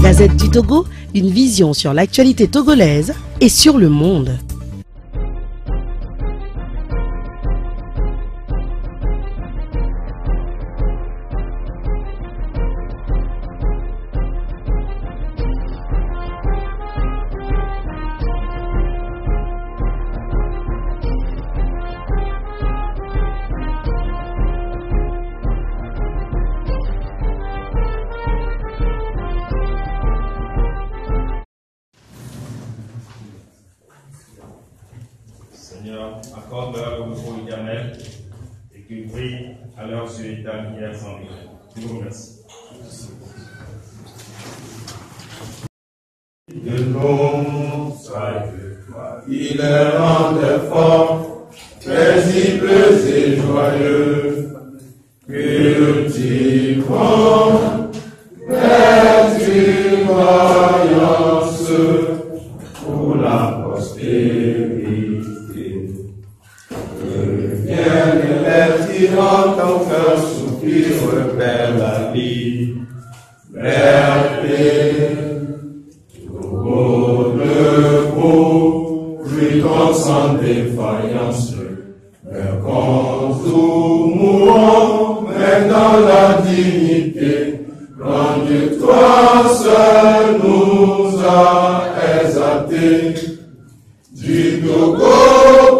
Gazette du Togo, une vision sur l'actualité togolaise et sur le monde. Seigneur, accorde-leur le repos éternel et qu'ils brillent à leurs yeux ta lumière sans limite. Je vous remercie. De nous, sois de toi, il est rendait fort, paisibles et joyeux, cultivons vertu, voyance pour la postérité. Revienne les tyrans, ton cœur soupire vers la liberté. Sans défaillance, mais quand nous mourons, mais dans la dignité, quand Dieu toi seul nous a exaltés, du Togo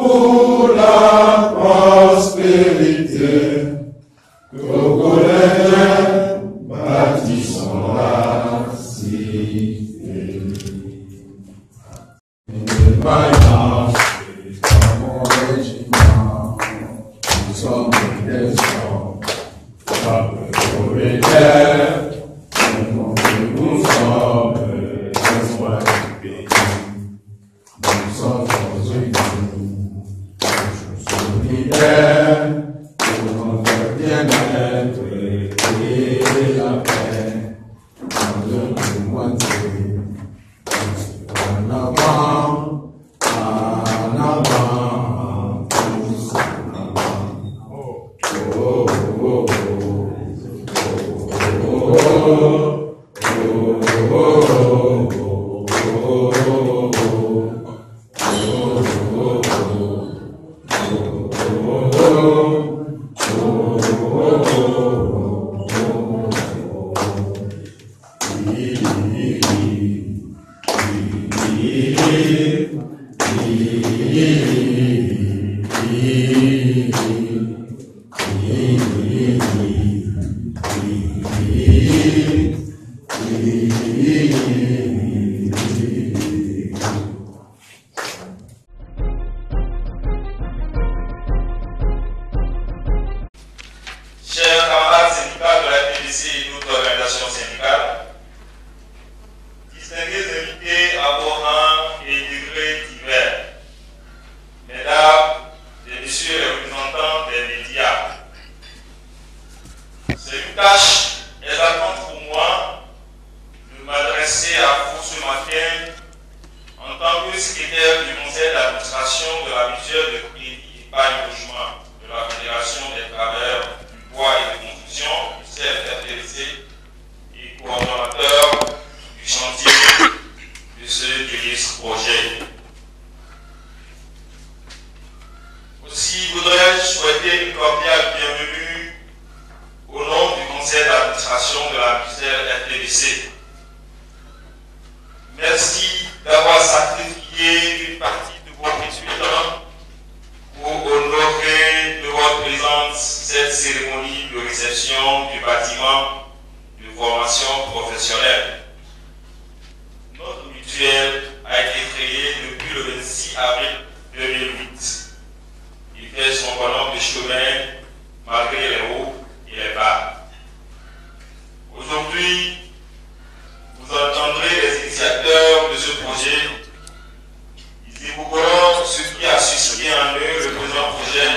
pour la prospérité, Togolais, bâtissons la cité. Nous sommes des gens, nous sommes des soins du pays. Nous sommes unis, solidaires, pour notre bien-être et la paix. Dans le moitié, en avant, en avant, tous en avant. Oh, oh, Chers camarades syndicats de la FDC et d'autres organisations syndicales, distingués invités à vos rangs et degrés divers, mesdames et messieurs les représentants des médias, c'est une tâche exaltante pour moi de m'adresser à vous ce matin en tant que secrétaire du conseil d'administration de la mutuelle de crédit épargne logement de la Fédération des travailleurs du bois et de construction, du CFRDC, et coordonnateur du chantier de ce délice projet. Aussi voudrais-je souhaiter une cordiale bienvenue au nom du conseil d'administration de la mutuelle FDC. Merci d'avoir sacrifié une partie de vos précieux temps pour honorer de votre présence cette cérémonie de réception du bâtiment de formation professionnelle. Notre mutuelle a été créée depuis le 26 avril 2008. Il fait son bonhomme de chemin malgré les hauts et les bas. Aujourd'hui, vous entendrez les initiateurs de ce projet. Ils évoqueront ce qui a suscité en eux le présent projet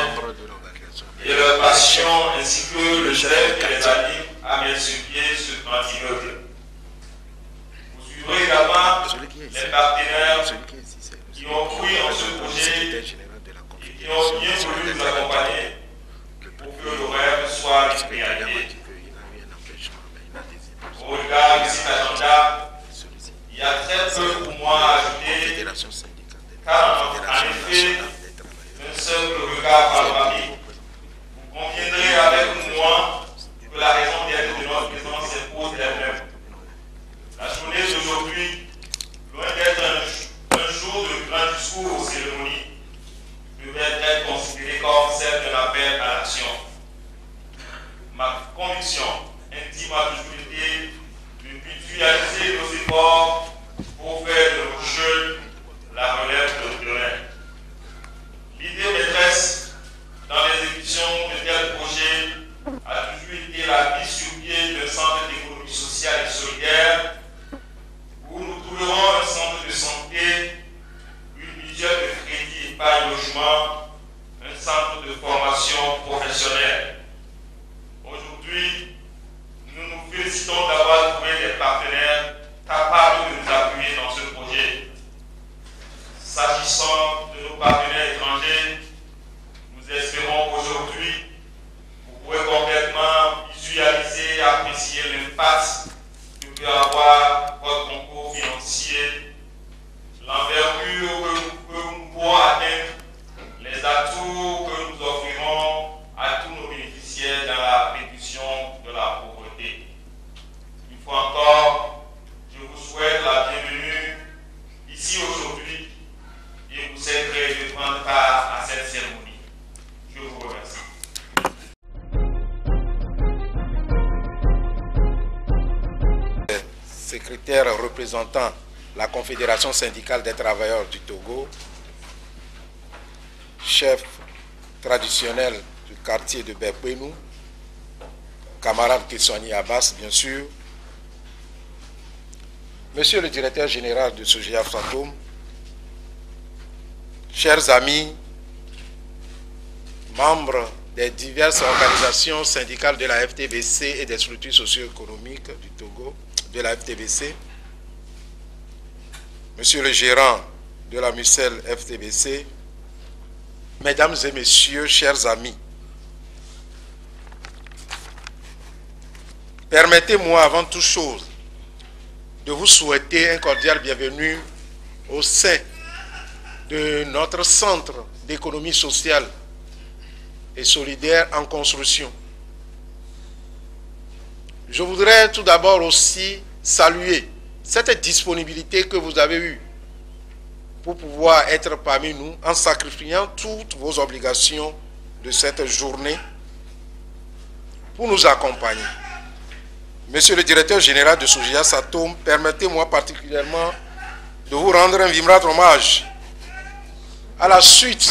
et leur passion ainsi que le chef qui les anime à mettre sur pied ce grand immeuble. Vous suivrez également les partenaires qui ont cru en ce projet et qui ont bien voulu nous accompagner pour que le rêve soit une réalité. Au regard de cet agenda, efforts pour faire de nos jeunes la relève de demain. L'idée maîtresse dans l'exécution de tels projets a toujours été la mise sur pied d'un centre d'économie sociale et solidaire où nous trouverons un centre de santé, une mutuelle de crédit épargne logement, un centre de formation professionnelle. Aujourd'hui, nous nous félicitons d'avoir trouvé des partenaires capables de nous appuyer dans ce projet. S'agissant de nos partenaires étrangers, nous espérons qu'aujourd'hui, vous pouvez complètement visualiser et apprécier l'impact que peut avoir votre concours financier, l'envergure que nous pouvons atteindre, les atouts que nous offrirons à tous nos bénéficiaires dans la réduction de la pauvreté. Une fois encore, je vous souhaite la bienvenue ici aujourd'hui et vous aiderai de prendre part à cette cérémonie. Je vous remercie. Secrétaire représentant la Confédération syndicale des travailleurs du Togo, chef traditionnel du quartier de Bekwenou, camarade Kesswani Abbas, bien sûr, monsieur le directeur général de Sogea Fantôme, chers amis, membres des diverses organisations syndicales de la FTBC et des structures socio-économiques du Togo, de la FTBC, monsieur le gérant de la MUCEL FTBC, mesdames et messieurs, chers amis, permettez-moi avant toute chose de vous souhaiter un cordial bienvenue au sein de notre centre d'économie sociale et solidaire en construction. Je voudrais tout d'abord aussi saluer cette disponibilité que vous avez eue pour pouvoir être parmi nous en sacrifiant toutes vos obligations de cette journée pour nous accompagner. Monsieur le directeur général de Sogea Satom, permettez-moi particulièrement de vous rendre un vibrant hommage à la suite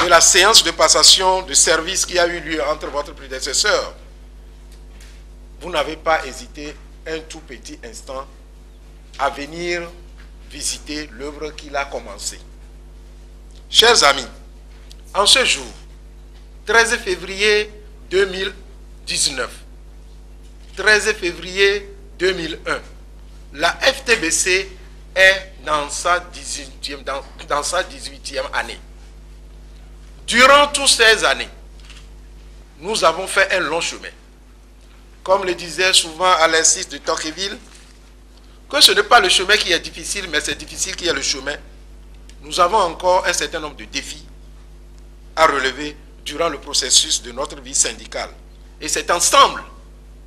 de la séance de passation de service qui a eu lieu entre votre prédécesseur. Vous n'avez pas hésité un tout petit instant à venir visiter l'œuvre qu'il a commencée. Chers amis, en ce jour, 13 février 2019, 13 février 2001, la FTBC est dans sa 18e année. Durant toutes ces années, nous avons fait un long chemin. Comme le disait souvent Alexis de Tocqueville, que ce n'est pas le chemin qui est difficile, mais c'est difficile qui est le chemin. Nous avons encore un certain nombre de défis à relever durant le processus de notre vie syndicale. Et c'est ensemble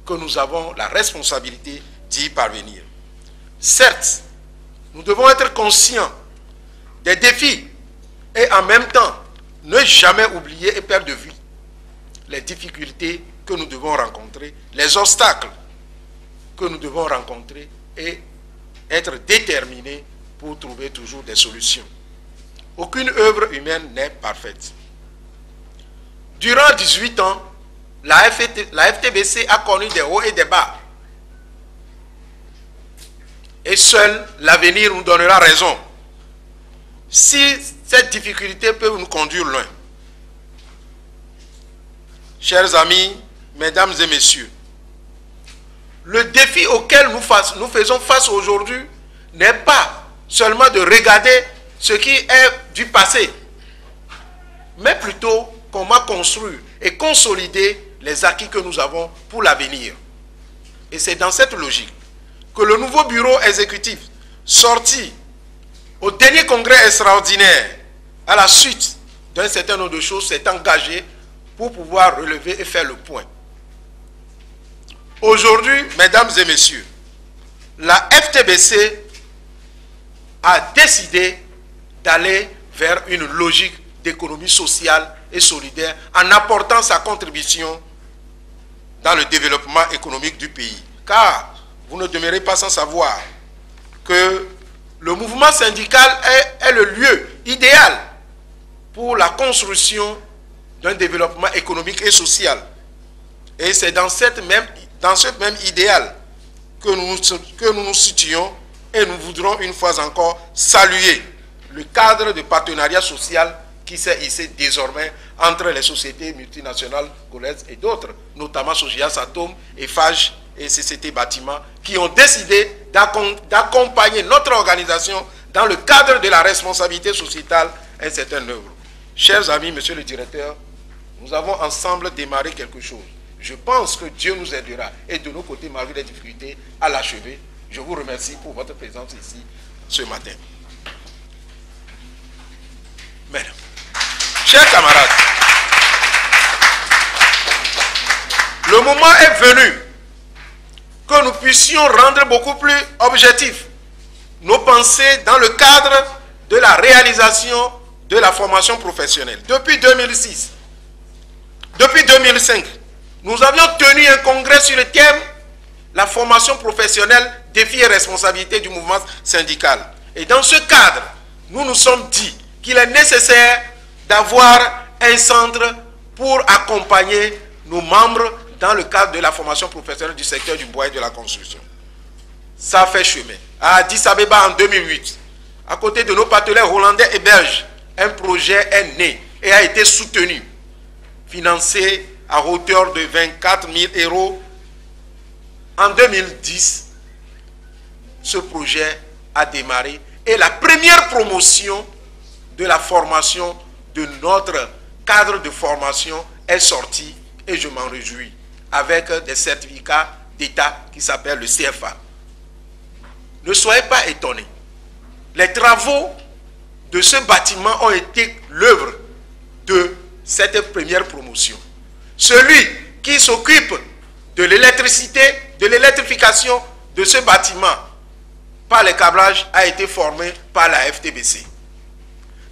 que nous avons la responsabilité d'y parvenir. Certes, nous devons être conscients des défis et en même temps ne jamais oublier et perdre de vue les difficultés que nous devons rencontrer, les obstacles que nous devons rencontrer et être déterminés pour trouver toujours des solutions. Aucune œuvre humaine n'est parfaite. Durant 18 ans, la FTBC a connu des hauts et des bas. Et seul l'avenir nous donnera raison. Si cette difficulté peut nous conduire loin. Chers amis, mesdames et messieurs, le défi auquel nous faisons face aujourd'hui n'est pas seulement de regarder ce qui est du passé, mais plutôt comment construire et consolider les acquis que nous avons pour l'avenir. Et c'est dans cette logique que le nouveau bureau exécutif sorti au dernier congrès extraordinaire à la suite d'un certain nombre de choses s'est engagé pour pouvoir relever et faire le point. Aujourd'hui, mesdames et messieurs, la FTBC a décidé d'aller vers une logique d'économie sociale et solidaire en apportant sa contribution dans le développement économique du pays. Car vous ne demeurez pas sans savoir que le mouvement syndical est le lieu idéal pour la construction d'un développement économique et social. Et c'est dans ce même idéal que nous nous situons, et nous voudrons une fois encore saluer le cadre de partenariat social qui s'est hissé désormais entre les sociétés multinationales congolaises et d'autres, notamment Sogias Atom, Eiffage et CCT Bâtiment, qui ont décidé d'accompagner notre organisation dans le cadre de la responsabilité sociétale à une certaine œuvre. Chers amis, monsieur le directeur, nous avons ensemble démarré quelque chose. Je pense que Dieu nous aidera et de nos côtés, malgré les difficultés, à l'achever. Je vous remercie pour votre présence ici ce matin. Mesdames, chers camarades, le moment est venu que nous puissions rendre beaucoup plus objectifs nos pensées dans le cadre de la réalisation de la formation professionnelle. Depuis 2006, depuis 2005, nous avions tenu un congrès sur le thème « La formation professionnelle, défis et responsabilités du mouvement syndical ». Et dans ce cadre, nous nous sommes dit qu'il est nécessaire d'avoir un centre pour accompagner nos membres dans le cadre de la formation professionnelle du secteur du bois et de la construction. Ça a fait chemin. À Addis Abeba en 2008, à côté de nos partenaires hollandais et belges, un projet est né et a été soutenu, financé à hauteur de 24 000 €. En 2010, ce projet a démarré et la première promotion de la formation de notre cadre de formation est sortie et je m'en réjouis avec des certificats d'État qui s'appellent le CFA. Ne soyez pas étonnés. Les travaux de ce bâtiment ont été l'œuvre de cette première promotion. Celui qui s'occupe de l'électricité, de l'électrification de ce bâtiment par les câblages a été formé par la FTBC.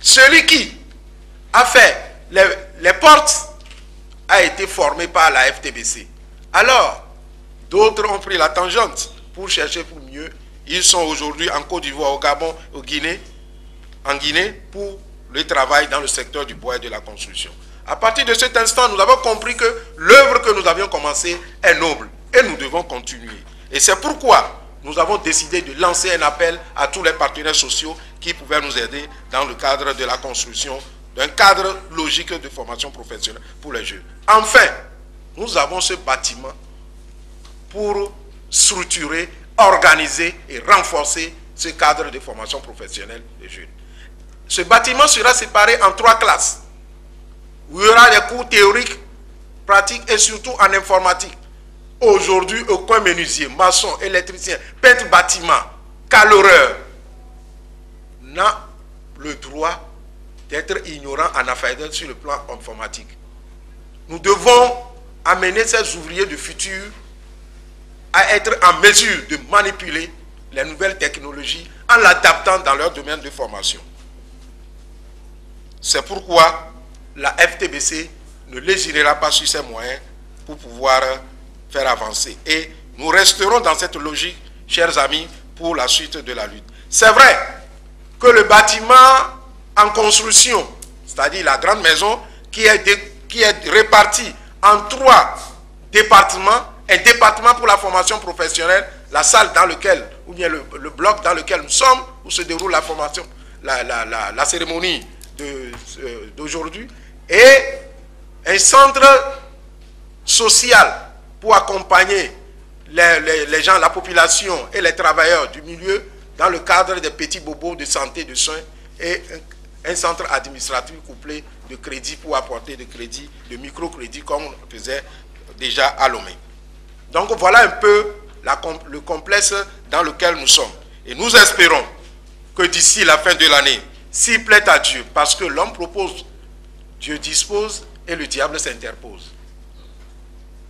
Celui qui a fait les portes a été formé par la FTBC. Alors, d'autres ont pris la tangente pour chercher pour mieux. Ils sont aujourd'hui en Côte d'Ivoire, au Gabon, en Guinée, pour le travail dans le secteur du bois et de la construction. À partir de cet instant, nous avons compris que l'œuvre que nous avions commencée est noble et nous devons continuer. Et c'est pourquoi nous avons décidé de lancer un appel à tous les partenaires sociaux qui pouvaient nous aider dans le cadre de la construction d'un cadre logique de formation professionnelle pour les jeunes. Enfin, nous avons ce bâtiment pour structurer, organiser et renforcer ce cadre de formation professionnelle des jeunes. Ce bâtiment sera séparé en 3 classes, où il y aura des cours théoriques, pratiques et surtout en informatique. Aujourd'hui, aucun menuisier, maçon, électricien, peintre bâtiment, caloreur n'a le droit d'être ignorant en affaires sur le plan informatique. Nous devons amener ces ouvriers du futur à être en mesure de manipuler les nouvelles technologies en l'adaptant dans leur domaine de formation. C'est pourquoi la FTBC ne lésinera pas sur ses moyens pour pouvoir faire avancer. Et nous resterons dans cette logique, chers amis, pour la suite de la lutte. C'est vrai que le bâtiment en construction, c'est-à-dire la grande maison, qui est répartie en 3 départements, un département pour la formation professionnelle, la salle dans laquelle, ou bien le bloc dans lequel nous sommes, où se déroule la formation, la cérémonie d'aujourd'hui, et un centre social pour accompagner les gens, la population et les travailleurs du milieu dans le cadre des petits bobos de santé, de soins, et un centre administratif couplé de crédit pour apporter de crédit, de microcrédit comme on faisait déjà à Lomé. Donc voilà un peu le complexe dans lequel nous sommes. Et nous espérons que d'ici la fin de l'année, s'il plaît à Dieu, parce que l'homme propose, Dieu dispose et le diable s'interpose.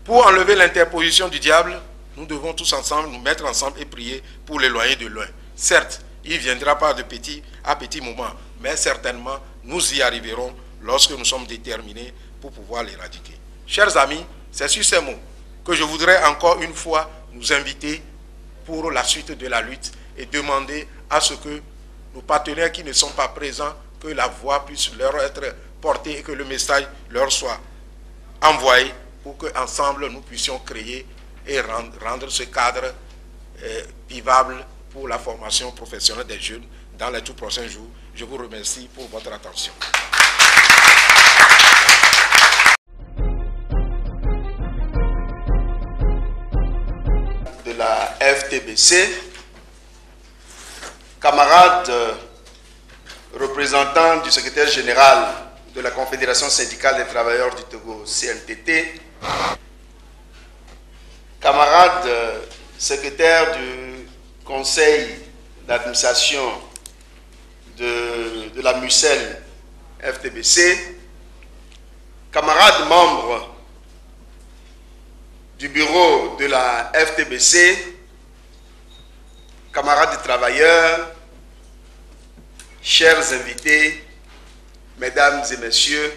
Pour enlever l'interposition du diable, nous devons tous ensemble nous mettre ensemble et prier pour l'éloigner de loin. Certes, il viendra pas de petit à petit moment, mais certainement nous y arriverons lorsque nous sommes déterminés pour pouvoir l'éradiquer. Chers amis, c'est sur ces mots que je voudrais encore une fois nous inviter pour la suite de la lutte et demander à ce que nos partenaires qui ne sont pas présents, que la voix puisse leur être portée et que le message leur soit envoyé pour qu'ensemble nous puissions créer et rendre ce cadre vivable pour la formation professionnelle des jeunes dans les tout prochains jours. Je vous remercie pour votre attention. De la FTBC, camarades représentants du secrétaire général de la Confédération syndicale des travailleurs du Togo, CNTT, camarades secrétaires du conseil d'administration de la MUCEL FTBC, camarades membres du bureau de la FTBC, camarades travailleurs, chers invités, mesdames et messieurs,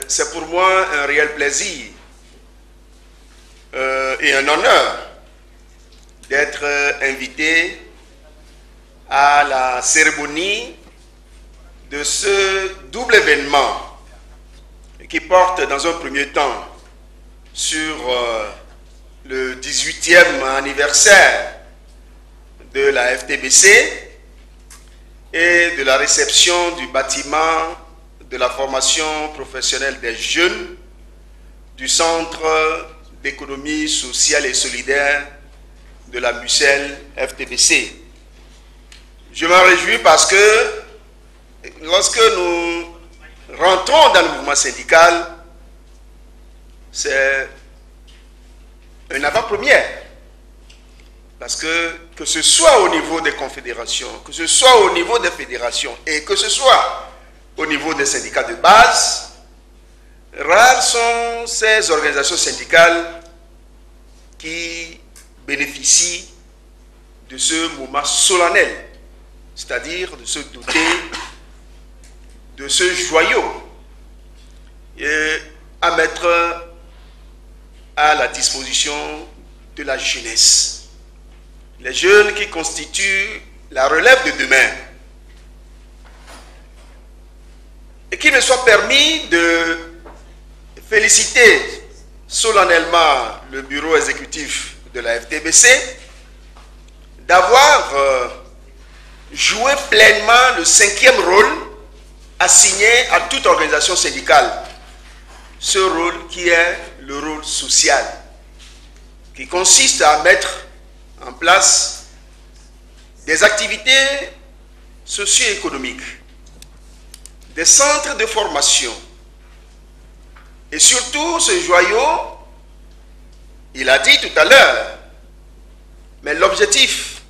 c'est pour moi un réel plaisir et un honneur d'être invité à la cérémonie de ce double événement qui porte dans un premier temps sur le 18e anniversaire de la FTBC et de la réception du bâtiment de la formation professionnelle des jeunes du Centre d'économie sociale et solidaire de la MUCEL FTBC. Je m'en réjouis parce que lorsque nous rentrons dans le mouvement syndical, c'est une avant-première. Parce que ce soit au niveau des confédérations, que ce soit au niveau des fédérations et que ce soit au niveau des syndicats de base, rares sont ces organisations syndicales qui bénéficient de ce moment solennel, c'est-à-dire de se doter de ce joyau et à mettre à la disposition de la jeunesse. Les jeunes qui constituent la relève de demain. Et qu'il me soit permis de féliciter solennellement le bureau exécutif de la FTBC d'avoir joué pleinement le 5e rôle assigné à toute organisation syndicale. Ce rôle qui est le rôle social, qui consiste à mettre en place des activités socio-économiques, des centres de formation et surtout ce joyau, il a dit tout à l'heure, mais l'objectif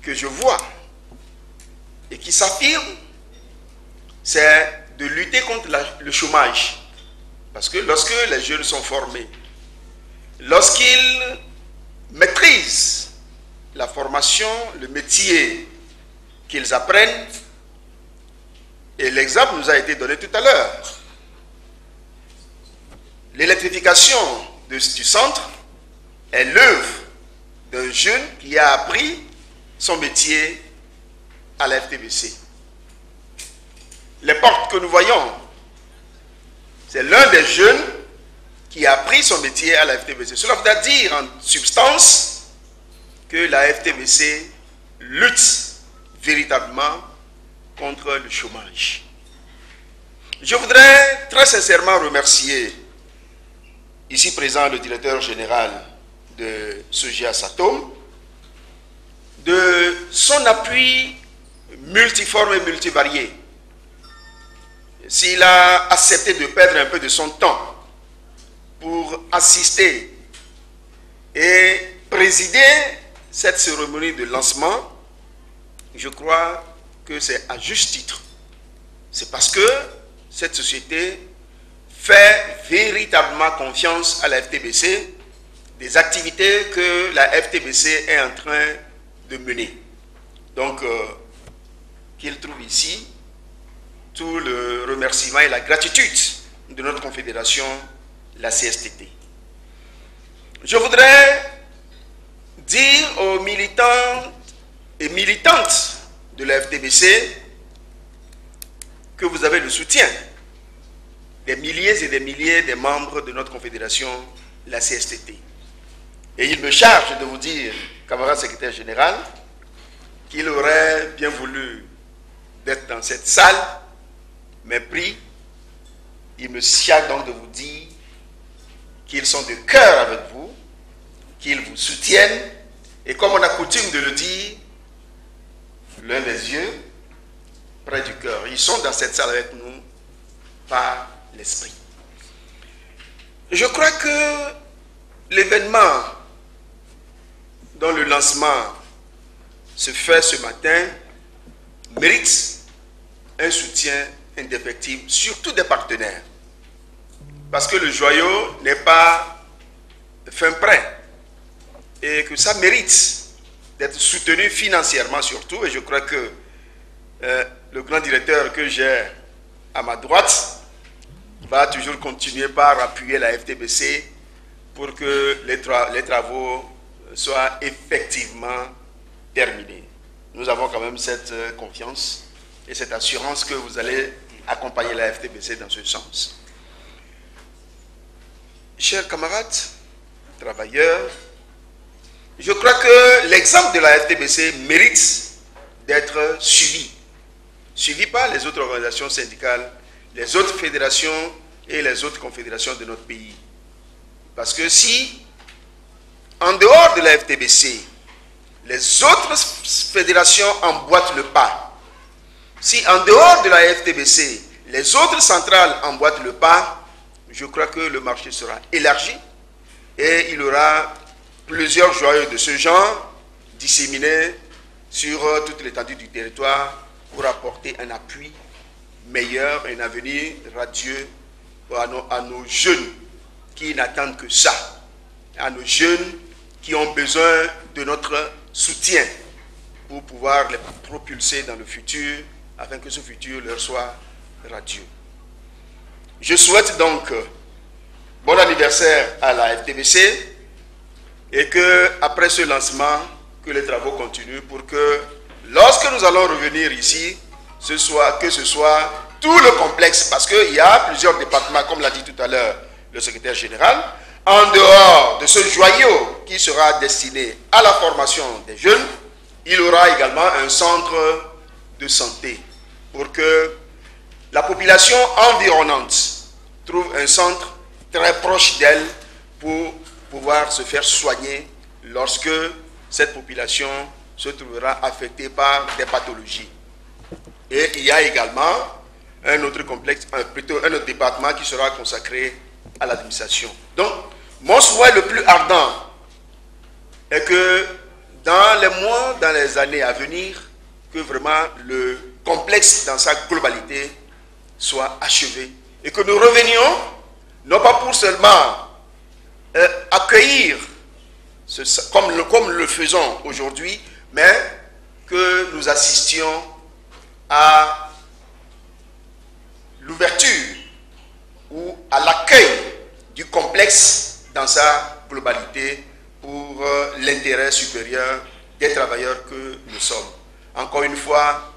que je vois et qui s'affirme, c'est de lutter contre le chômage. Parce que lorsque les jeunes sont formés, lorsqu'ils maîtrisent la formation, le métier qu'ils apprennent, et l'exemple nous a été donné tout à l'heure, l'électrification du centre est l'œuvre d'un jeune qui a appris son métier à la FTBC. Les portes que nous voyons, c'est l'un des jeunes qui a appris son métier à la FTBC. Cela veut dire en substance que la FTBC lutte véritablement contre le chômage. Je voudrais très sincèrement remercier ici présent le directeur général de SOGIA SATOM de son appui multiforme et multivarié. S'il a accepté de perdre un peu de son temps pour assister et présider cette cérémonie de lancement, je crois que c'est à juste titre. C'est parce que cette société fait véritablement confiance à la FTBC, des activités que la FTBC est en train de mener. Donc, qu'il trouve ici tout le remerciement et la gratitude de notre confédération, la CSTT. Je voudrais dire aux militants et militantes de la FTBC que vous avez le soutien des milliers et des milliers de membres de notre confédération, la CSTT. Et il me charge de vous dire, camarade secrétaire général, qu'il aurait bien voulu d'être dans cette salle, mais pris. Il me charge donc de vous dire qu'ils sont de cœur avec vous, qu'ils vous soutiennent, et comme on a coutume de le dire, l'un des yeux près du cœur. Ils sont dans cette salle avec nous par l'esprit. Je crois que l'événement dont le lancement se fait ce matin mérite un soutien indéfectible, surtout des partenaires. Parce que le joyau n'est pas fin prêt et que ça mérite d'être soutenu financièrement surtout. Et je crois que le grand directeur que j'ai à ma droite va toujours continuer par appuyer la FTBC pour que les travaux soient effectivement terminés. Nous avons quand même cette confiance et cette assurance que vous allez accompagner la FTBC dans ce sens. Chers camarades, travailleurs, je crois que l'exemple de la FTBC mérite d'être suivi par les autres organisations syndicales, les autres fédérations et les autres confédérations de notre pays. Parce que si, en dehors de la FTBC, les autres fédérations emboîtent le pas, si en dehors de la FTBC, les autres centrales emboîtent le pas, je crois que le marché sera élargi et il y aura plusieurs joyaux de ce genre disséminés sur toute l'étendue du territoire pour apporter un appui meilleur et un avenir radieux à nos jeunes qui n'attendent que ça, à nos jeunes qui ont besoin de notre soutien pour pouvoir les propulser dans le futur afin que ce futur leur soit radieux. Je souhaite donc bon anniversaire à la FTBC et que après ce lancement, que les travaux continuent pour que lorsque nous allons revenir ici, que ce soit tout le complexe, parce qu'il y a plusieurs départements, comme l'a dit tout à l'heure le secrétaire général, en dehors de ce joyau qui sera destiné à la formation des jeunes, il y aura également un centre de santé pour que la population environnante trouve un centre très proche d'elle pour pouvoir se faire soigner lorsque cette population se trouvera affectée par des pathologies. Et il y a également un autre complexe, plutôt un autre département qui sera consacré à l'administration. Donc, mon souhait le plus ardent est que dans les mois, dans les années à venir, que vraiment le complexe dans sa globalité soit achevé et que nous revenions, non pas pour seulement accueillir, comme le faisons aujourd'hui, mais que nous assistions à l'ouverture ou à l'accueil du complexe dans sa globalité pour l'intérêt supérieur des travailleurs que nous sommes. Encore une fois,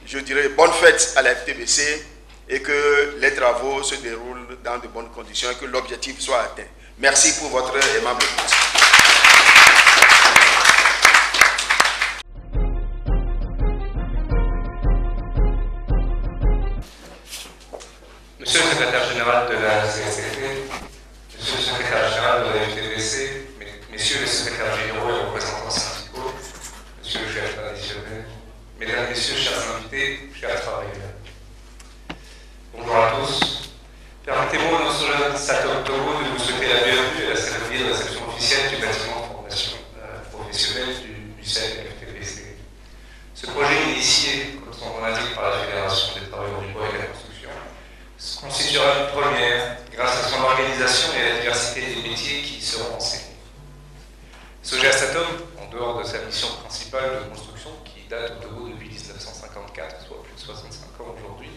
je dirais bonne fête à la FTBC et que les travaux se déroulent dans de bonnes conditions et que l'objectif soit atteint. Merci pour votre aimable écoute. Monsieur le secrétaire général de la CSTT, monsieur le secrétaire général de la FTBC, messieurs les secrétaires généraux et représentants syndicaux, monsieur le chef traditionnel, mesdames, messieurs, chers invités, chers travailleurs. Bonjour à tous. Permettez-moi, au nom de Satom Togo, de vous souhaiter la bienvenue à la cérémonie de réception officielle du bâtiment de formation professionnelle du CNFTBC. Ce projet initié, comme son nom l'indique, par la Fédération des travailleurs du bois et de la construction, constituera une première grâce à son organisation et à la diversité des métiers qui y seront enseignés. Sogeastatom, en dehors de sa mission principale de construction, qui date au Togo depuis 1954, soit plus de 65 ans aujourd'hui,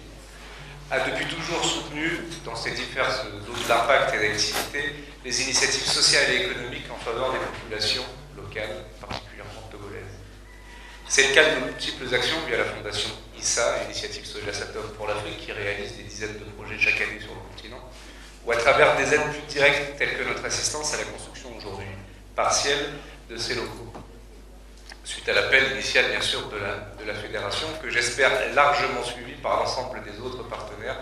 a depuis toujours soutenu, dans ses diverses zones d'impact et d'activité, les initiatives sociales et économiques en faveur des populations locales. locales, particulièrement togolaises. C'est le cas de nos multiples actions via la fondation ISA, Initiative Soja Satom pour l'Afrique, qui réalise des dizaines de projets chaque année sur le continent, ou à travers des aides plus directes telles que notre assistance à la construction aujourd'hui partielle de ces locaux. Suite à l'appel initial, bien sûr, de la fédération, que j'espère largement suivi par l'ensemble des autres partenaires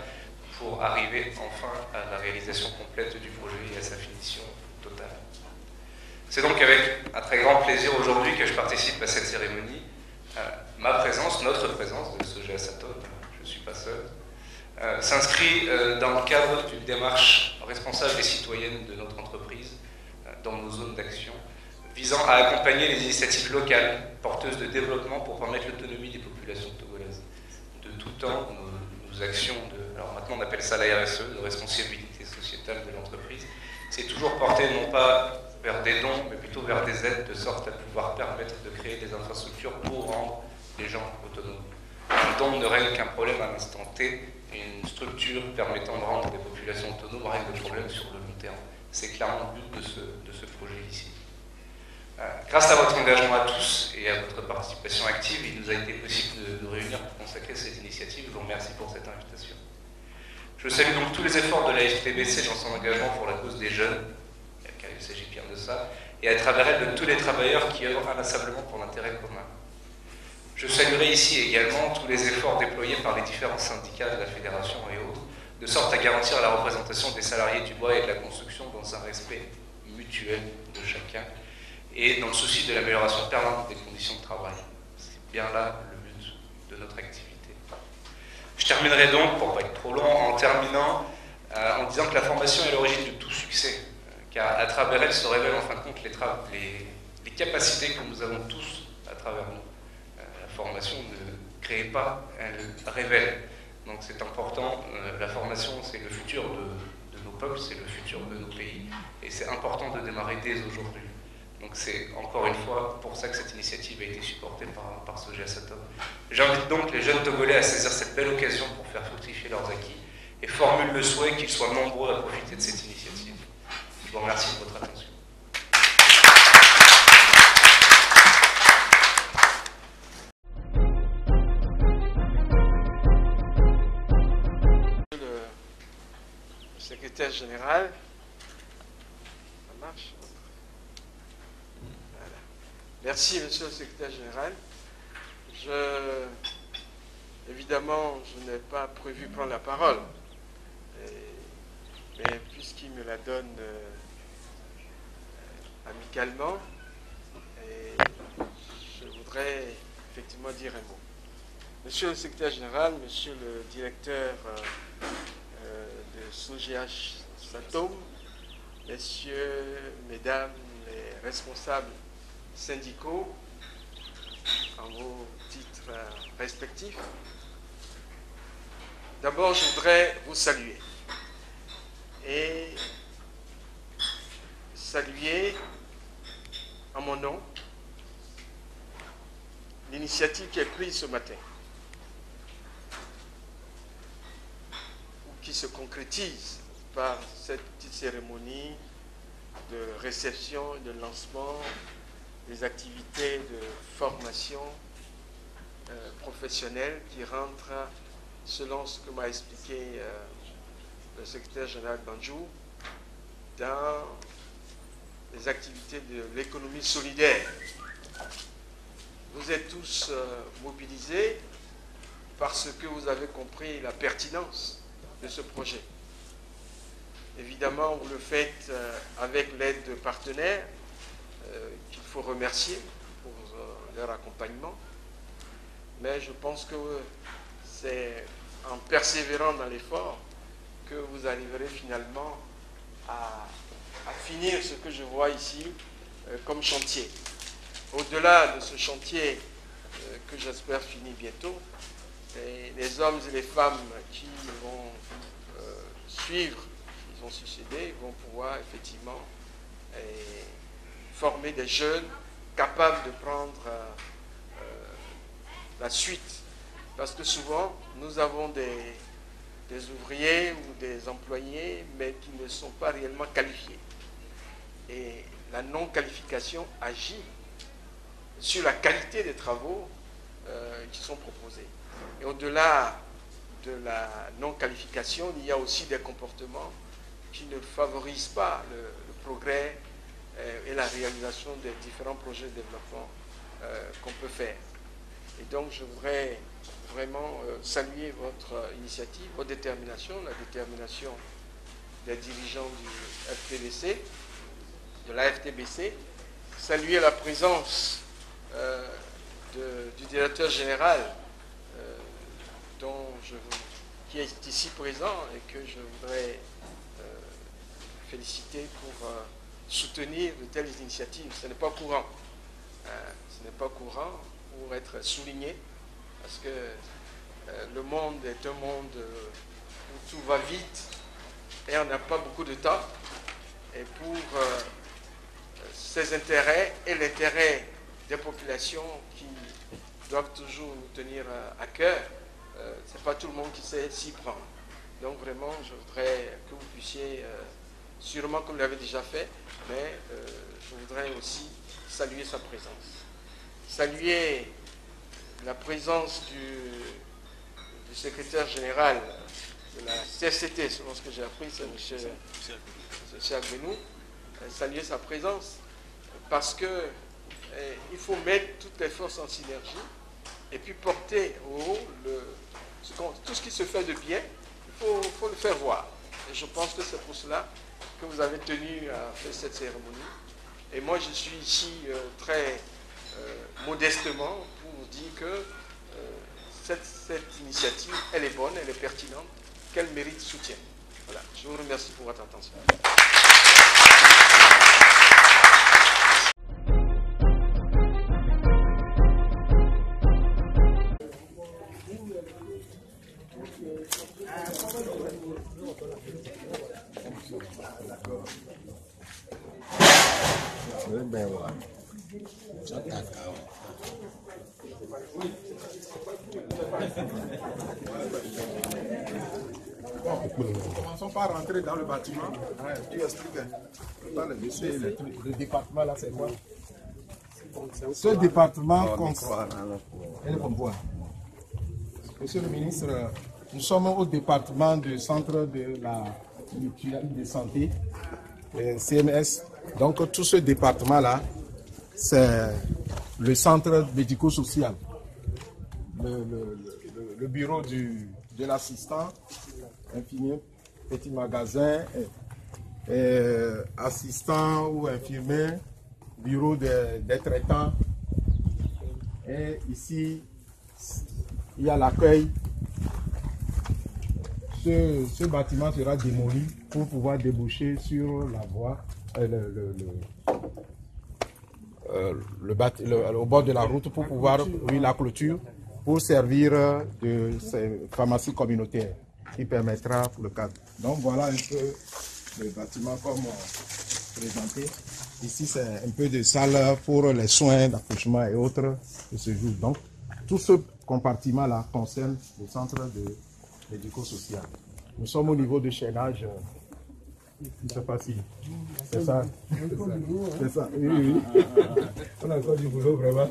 pour arriver enfin à la réalisation complète du projet et à sa finition totale. C'est donc avec un très grand plaisir aujourd'hui que je participe à cette cérémonie. Ma présence, notre présence de Soja Satom, je ne suis pas seul, s'inscrit dans le cadre d'une démarche responsable et citoyenne de notre entreprise dans nos zones d'action, visant à accompagner les initiatives locales porteuses de développement pour permettre l'autonomie des populations togolaises. De tout temps, nos actions alors maintenant on appelle ça la RSE, de responsabilité sociétale de l'entreprise, c'est toujours porté non pas vers des dons, mais plutôt vers des aides, de sorte à pouvoir permettre de créer des infrastructures pour rendre les gens autonomes. Un don ne règle qu'un problème à l'instant T, et une structure permettant de rendre des populations autonomes règle le problème sur le long terme. C'est clairement le but de ce projet ici. Grâce à votre engagement à tous et à votre participation active, il nous a été possible de nous réunir pour consacrer cette initiative. Je vous remercie pour cette invitation. Je salue donc tous les efforts de la FTBC dans son engagement pour la cause des jeunes, car il s'agit bien de ça, et à travers elle de tous les travailleurs qui œuvrent inlassablement pour l'intérêt commun. Je saluerai ici également tous les efforts déployés par les différents syndicats de la Fédération et autres, de sorte à garantir la représentation des salariés du bois et de la construction dans un respect mutuel de chacun, et dans le souci de l'amélioration permanente des conditions de travail. C'est bien là le but de notre activité. Je terminerai donc, pour ne pas être trop long, en terminant en disant que la formation est l'origine de tout succès, car à travers elle se révèlent en fin de compte les capacités que nous avons tous à travers nous. La formation ne crée pas, elle révèle. Donc c'est important, la formation c'est le futur de nos peuples, c'est le futur de nos pays, et c'est important de démarrer dès aujourd'hui. Donc c'est encore une fois pour ça que cette initiative a été supportée par Soja Satom. J'invite donc les jeunes Togolais à saisir cette belle occasion pour faire fructifier leurs acquis et formule le souhait qu'ils soient nombreux à profiter de cette initiative. Je vous remercie de votre attention. Le secrétaire général, ça marche? Merci, monsieur le secrétaire général. Évidemment, je n'ai pas prévu prendre la parole, mais puisqu'il me la donne amicalement, je voudrais effectivement dire un mot. Monsieur le secrétaire général, monsieur le directeur de Soja Satom, messieurs, mesdames, les responsables syndicaux, en vos titres respectifs. D'abord, je voudrais vous saluer. Et saluer en mon nom l'initiative qui est prise ce matin, ou qui se concrétise par cette petite cérémonie de réception et de lancement des activités de formation professionnelle qui rentrent, selon ce que m'a expliqué le secrétaire général Banjou, dans les activités de l'économie solidaire. Vous êtes tous mobilisés parce que vous avez compris la pertinence de ce projet. Évidemment, vous le faites avec l'aide de partenaires qu'il faut remercier pour leur accompagnement. Mais je pense que c'est en persévérant dans l'effort que vous arriverez finalement à finir ce que je vois ici comme chantier. Au-delà de ce chantier que j'espère finir bientôt, les hommes et les femmes qui vont suivre, ils vont succéder, vont pouvoir effectivement former des jeunes capables de prendre la suite. Parce que souvent, nous avons des ouvriers ou des employés, mais qui ne sont pas réellement qualifiés. Et la non-qualification agit sur la qualité des travaux qui sont proposés. Et au-delà de la non-qualification, il y a aussi des comportements qui ne favorisent pas le progrès et la réalisation des différents projets de développement qu'on peut faire. Et donc je voudrais vraiment saluer votre initiative, votre détermination, la détermination des dirigeants du FTBC, de la FTBC, saluer la présence du directeur général qui est ici présent et que je voudrais féliciter pour soutenir de telles initiatives. Ce n'est pas courant. Ce n'est pas courant pour être souligné parce que le monde est un monde où tout va vite et on n'a pas beaucoup de temps. Et pour ses intérêts et l'intérêt des populations qui doivent toujours nous tenir à cœur, ce n'est pas tout le monde qui sait s'y prendre. Donc vraiment, je voudrais que vous puissiez, sûrement comme vous l'avez déjà fait, mais je voudrais aussi saluer sa présence. Saluer la présence du secrétaire général de la CFCT, selon ce que j'ai appris, c'est M. Agbenou. Saluer sa présence parce que il faut mettre toutes les forces en synergie et puis porter au haut tout ce qui se fait de bien, il faut le faire voir. Et je pense que c'est pour cela que vous avez tenu à faire cette cérémonie. Et moi, je suis ici très modestement pour vous dire que cette initiative, elle est bonne, elle est pertinente, qu'elle mérite soutien. Voilà, je vous remercie pour votre attention. Commençons par rentrer dans le bâtiment. Tu expliques. Le département là, c'est quoi? Ce département Monsieur le ministre, nous sommes au département du centre de la mutuelle de santé, CMS. Donc tout ce département-là, c'est le centre médico-social. Le bureau de l'assistant, infirmier, petit magasin, assistant ou infirmier, bureau des traitants. Et ici, il y a l'accueil. Ce bâtiment sera démoli pour pouvoir déboucher sur la voie, au bord de la route pour pouvoir, la clôture, pour servir de ces pharmacies communautaires qui permettra pour le cadre. Donc voilà un peu le bâtiment comme présenté. Ici c'est un peu de salle pour les soins d'accouchement et autres de ce jour. Donc tout ce compartiment là concerne le centre de médico-social. Nous sommes au niveau de chaînage. Je ne sais pas si c'est ça. C'est ça. Oui. On a encore du boulot vraiment.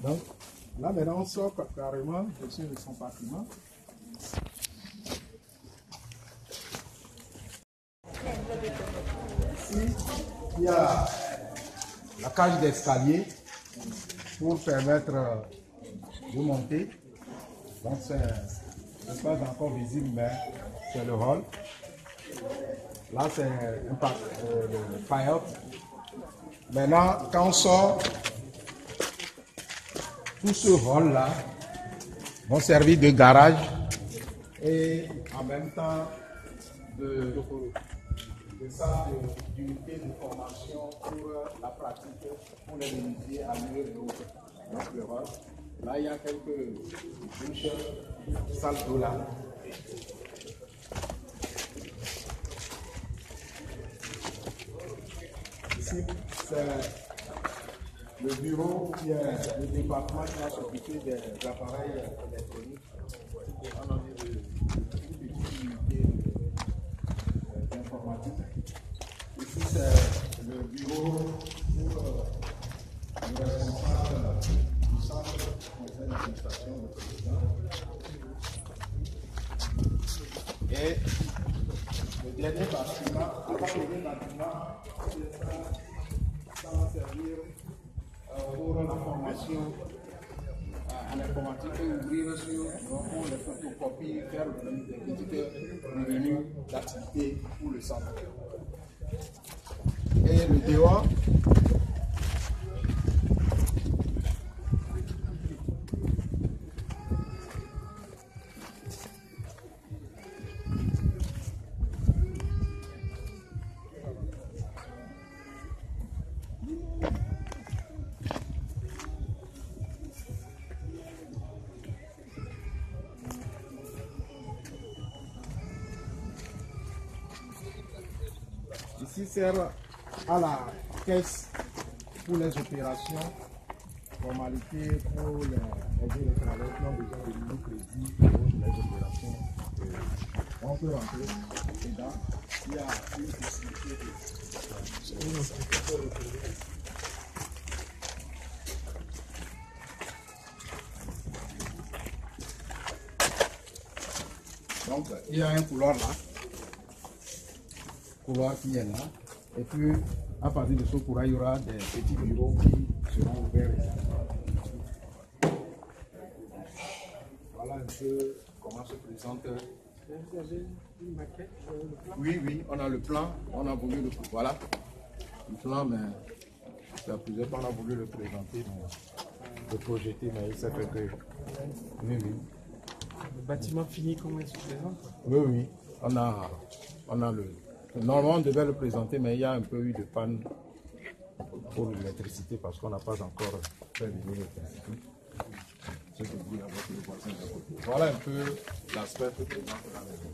Donc là maintenant on sort carrément de son compartiment. Ici, il y a la cage d'escalier pour permettre de monter. Donc c'est pas encore visible, mais c'est le hall. Là, c'est le paillote. Maintenant, quand on sort, tout ce hall-là vont servir de garage et en même temps de salle d'unité de formation pour la pratique, pour les menuisiers à mieux et autres. Donc, le hall. Là, il y a quelques douches, salles d'eau là. Ici, c'est le bureau qui est le département qui va s'occuper des appareils électroniques. On a des petites unités d'informatique. Ici, c'est le bureau pour le responsable l'administration, le président. Et le dernier bâtiment, ça va servir pour la formation à l'informatique et ouvrir pour les photocopies, faire des petites revenus d'activité pour le centre. Et le dehors, ici sert à la caisse pour les opérations, formalités pour les travailleurs qui ont besoin de microcrédit pour les opérations. On peut rentrer dedans. Il y a une possibilité de... Donc, il y a un couloir là. Couloir qui est là, et puis à partir de ce couloir, il y aura des petits bureaux qui seront ouverts. Voilà un peu comment se présente. Vous avez une maquette sur le plan? Oui, on a le plan, on a voulu le voilà. Le plan, mais c'est à plusieurs fois on a voulu le présenter, le projeter, mais il s'est fait que. Oui. Le bâtiment fini, comment il se présente? Oui, on a le. Normalement, on devait le présenter, mais il y a un peu eu de panne pour l'électricité parce qu'on n'a pas encore fait venir l'électricité. Voilà un peu l'aspect que présente la maison.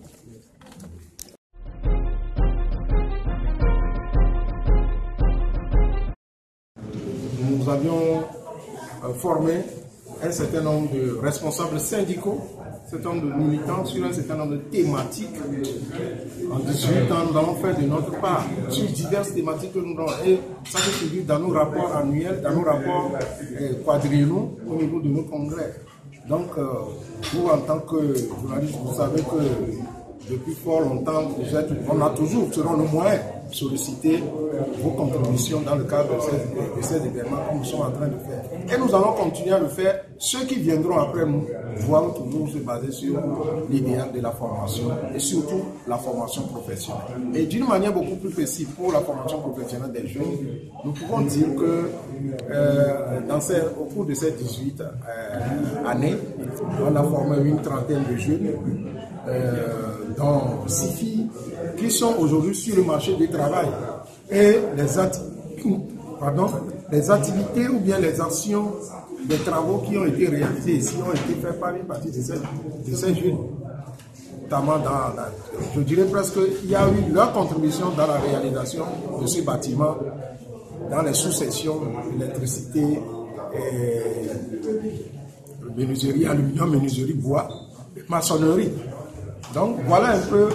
Nous avions formé un certain nombre de responsables syndicaux, un certain nombre de militants sur un certain nombre de thématiques. En 18 ans, nous avons fait de notre part sur diverses thématiques que nous avons. Et ça se figure dans nos rapports annuels, dans nos rapports quadriennaux au niveau de nos congrès. Donc, vous, en tant que journaliste, vous savez que depuis fort longtemps, on a toujours, selon nos moyens, sollicité vos contributions dans le cadre de ces événements que nous sommes en train de faire. Et nous allons continuer à le faire. Ceux qui viendront après nous vont toujours se baser sur l'idéal de la formation et surtout la formation professionnelle. Et d'une manière beaucoup plus précise pour la formation professionnelle des jeunes, nous pouvons dire que au cours de ces 18 années, on a formé une trentaine de jeunes, dont 6 filles qui sont aujourd'hui sur le marché du travail. Et les activités ou bien les actions, les travaux qui ont été réalisés ici ont été faits par une partie de ces jeunes. Notamment je dirais presque, il y a eu leur contribution dans la réalisation de ce bâtiment, dans les sous-sections, électricité, menuiserie, aluminium, menuiserie, bois, maçonnerie. Donc voilà un peu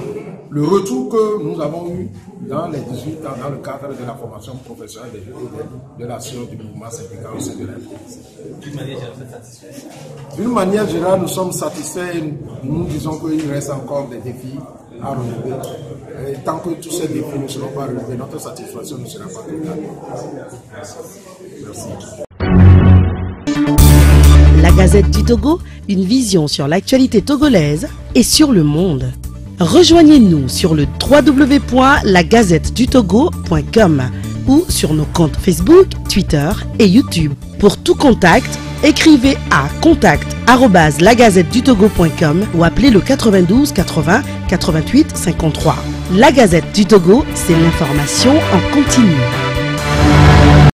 le retour que nous avons eu dans les 18 ans dans le cadre de la formation professionnelle des jeunes et de l'action du mouvement syndical au sein de la FDC. D'une manière générale, vous êtes satisfait? D'une manière générale, nous sommes satisfaits et nous disons qu'il reste encore des défis à relever. Et tant que tous ces défis ne seront pas relevés, notre satisfaction ne sera pas totale. Merci. La Gazette du Togo, une vision sur l'actualité togolaise et sur le monde. Rejoignez-nous sur le www.lagazettedutogo.com ou sur nos comptes Facebook, Twitter et YouTube. Pour tout contact, écrivez à contact@lagazettedutogo.com ou appelez le 92 80 88 53. La Gazette du Togo, c'est l'information en continu.